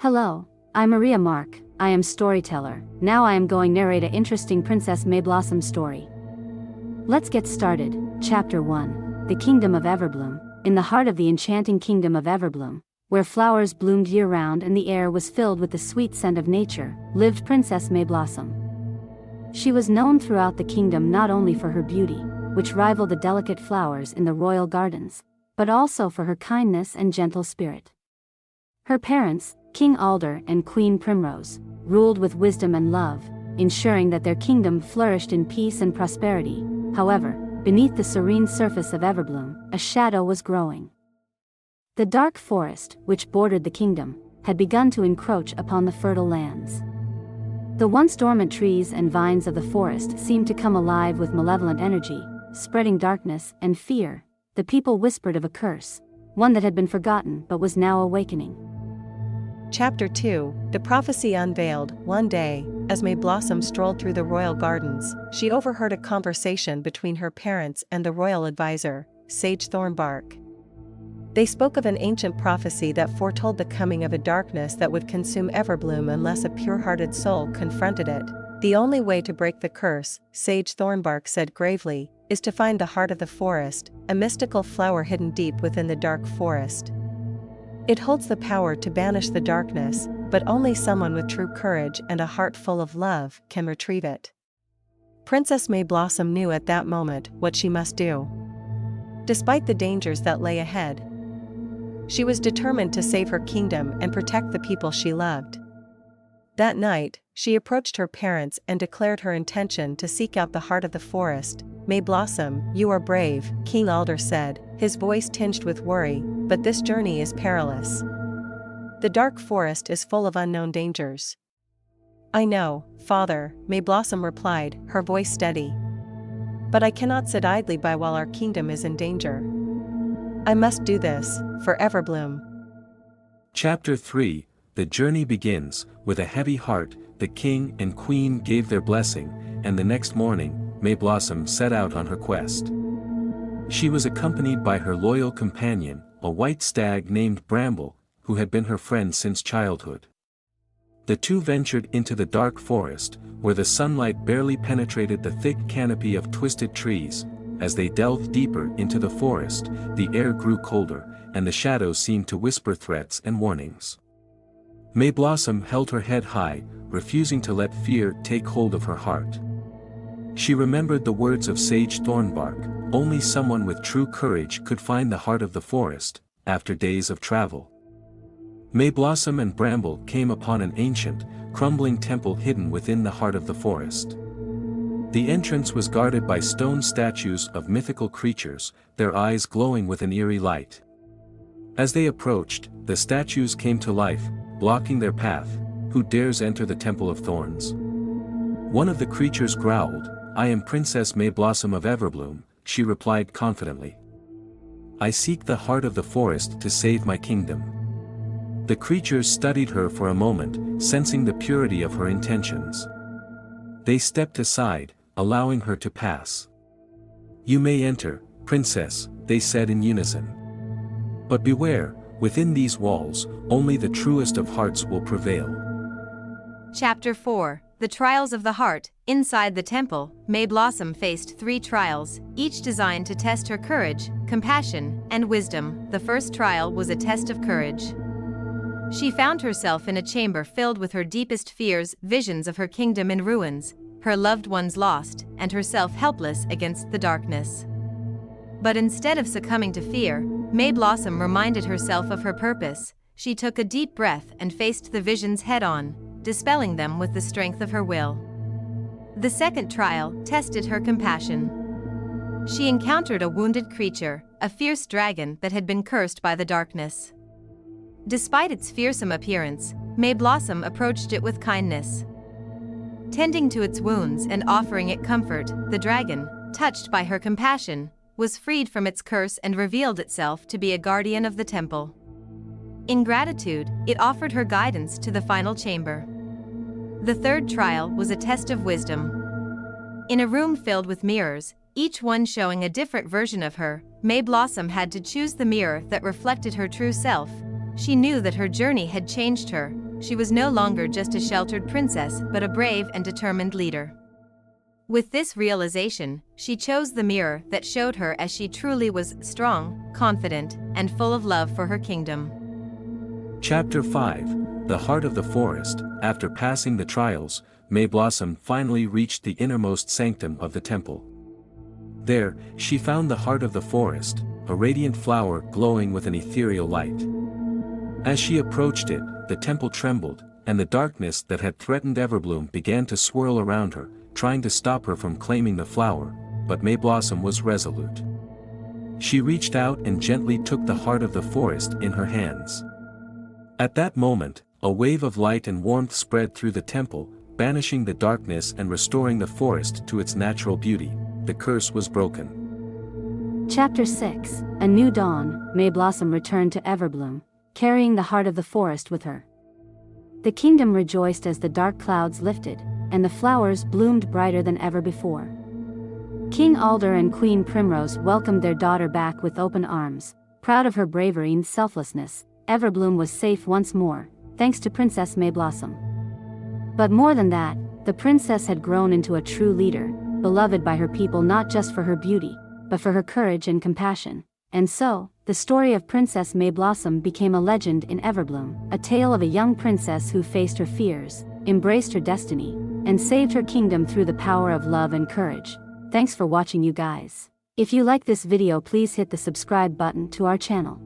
Hello, I'm Maria Mark, I am storyteller. Now I am going narrate a interesting Princess Mayblossom story. Let's get started. Chapter 1. The Kingdom of Everbloom. In the heart of the enchanting kingdom of Everbloom, where flowers bloomed year-round and the air was filled with the sweet scent of nature, lived Princess Mayblossom. She was known throughout the kingdom not only for her beauty, which rivaled the delicate flowers in the royal gardens, but also for her kindness and gentle spirit. Her parents, King Alder and Queen Primrose, ruled with wisdom and love, ensuring that their kingdom flourished in peace and prosperity. However, beneath the serene surface of Everbloom, a shadow was growing. The dark forest, which bordered the kingdom, had begun to encroach upon the fertile lands. The once dormant trees and vines of the forest seemed to come alive with malevolent energy, spreading darkness and fear. The people whispered of a curse, one that had been forgotten but was now awakening. Chapter 2. The Prophecy Unveiled. One day, as Mayblossom strolled through the royal gardens, she overheard a conversation between her parents and the royal advisor, Sage Thornbark. They spoke of an ancient prophecy that foretold the coming of a darkness that would consume Everbloom unless a pure-hearted soul confronted it. The only way to break the curse, Sage Thornbark said gravely, is to find the heart of the forest, a mystical flower hidden deep within the dark forest. It holds the power to banish the darkness, but only someone with true courage and a heart full of love can retrieve it. Princess Mayblossom knew at that moment what she must do. Despite the dangers that lay ahead, she was determined to save her kingdom and protect the people she loved. That night, she approached her parents and declared her intention to seek out the heart of the forest. "Mayblossom, you are brave," King Alder said, his voice tinged with worry, "but this journey is perilous. The dark forest is full of unknown dangers." "I know, Father," Mayblossom replied, her voice steady. "But I cannot sit idly by while our kingdom is in danger. I must do this, for Everbloom." Chapter 3. The journey begins. With a heavy heart, the king and queen gave their blessing, and the next morning, Mayblossom set out on her quest. She was accompanied by her loyal companion, a white stag named Bramble, who had been her friend since childhood. The two ventured into the dark forest, where the sunlight barely penetrated the thick canopy of twisted trees. As they delved deeper into the forest, the air grew colder, and the shadows seemed to whisper threats and warnings. Mayblossom held her head high, refusing to let fear take hold of her heart. She remembered the words of Sage Thornbark, only someone with true courage could find the heart of the forest. After days of travel, Mayblossom and Bramble came upon an ancient, crumbling temple hidden within the heart of the forest. The entrance was guarded by stone statues of mythical creatures, their eyes glowing with an eerie light. As they approached, the statues came to life, blocking their path. "Who dares enter the Temple of Thorns?" One of the creatures growled. "I am Princess Mayblossom of Everbloom," she replied confidently. "I seek the heart of the forest to save my kingdom." The creatures studied her for a moment, sensing the purity of her intentions. They stepped aside, allowing her to pass. "You may enter, Princess," they said in unison. "But beware, within these walls, only the truest of hearts will prevail." Chapter 4. The Trials of the Heart. Inside the temple, Mayblossom faced 3 trials, each designed to test her courage, compassion, and wisdom. The first trial was a test of courage. She found herself in a chamber filled with her deepest fears, visions of her kingdom in ruins, her loved ones lost, and herself helpless against the darkness. But instead of succumbing to fear, Mayblossom reminded herself of her purpose. She took a deep breath and faced the visions head-on, dispelling them with the strength of her will. The second trial tested her compassion. She encountered a wounded creature, a fierce dragon that had been cursed by the darkness. Despite its fearsome appearance, Mayblossom approached it with kindness. Tending to its wounds and offering it comfort, the dragon, touched by her compassion, was freed from its curse and revealed itself to be a guardian of the temple. In gratitude, it offered her guidance to the final chamber. The third trial was a test of wisdom. In a room filled with mirrors, each one showing a different version of her, Mayblossom had to choose the mirror that reflected her true self. She knew that her journey had changed her, she was no longer just a sheltered princess but a brave and determined leader. With this realization, she chose the mirror that showed her as she truly was: strong, confident, and full of love for her kingdom. Chapter 5: The Heart of the Forest. After passing the trials, Mayblossom finally reached the innermost sanctum of the temple. There, she found the heart of the forest, a radiant flower glowing with an ethereal light. As she approached it, the temple trembled, and the darkness that had threatened Everbloom began to swirl around her, trying to stop her from claiming the flower, but Mayblossom was resolute. She reached out and gently took the heart of the forest in her hands. At that moment, a wave of light and warmth spread through the temple, banishing the darkness and restoring the forest to its natural beauty. The curse was broken. Chapter 6: A New Dawn. Mayblossom returned to Everbloom, carrying the heart of the forest with her. The kingdom rejoiced as the dark clouds lifted, and the flowers bloomed brighter than ever before. King Alder and Queen Primrose welcomed their daughter back with open arms. Proud of her bravery and selflessness, Everbloom was safe once more, thanks to Princess Mayblossom. But more than that, the princess had grown into a true leader, beloved by her people not just for her beauty, but for her courage and compassion. And so, the story of Princess Mayblossom became a legend in Everbloom, a tale of a young princess who faced her fears, embraced her destiny, and saved her kingdom through the power of love and courage. Thanks for watching, you guys. If you like this video, please hit the subscribe button to our channel.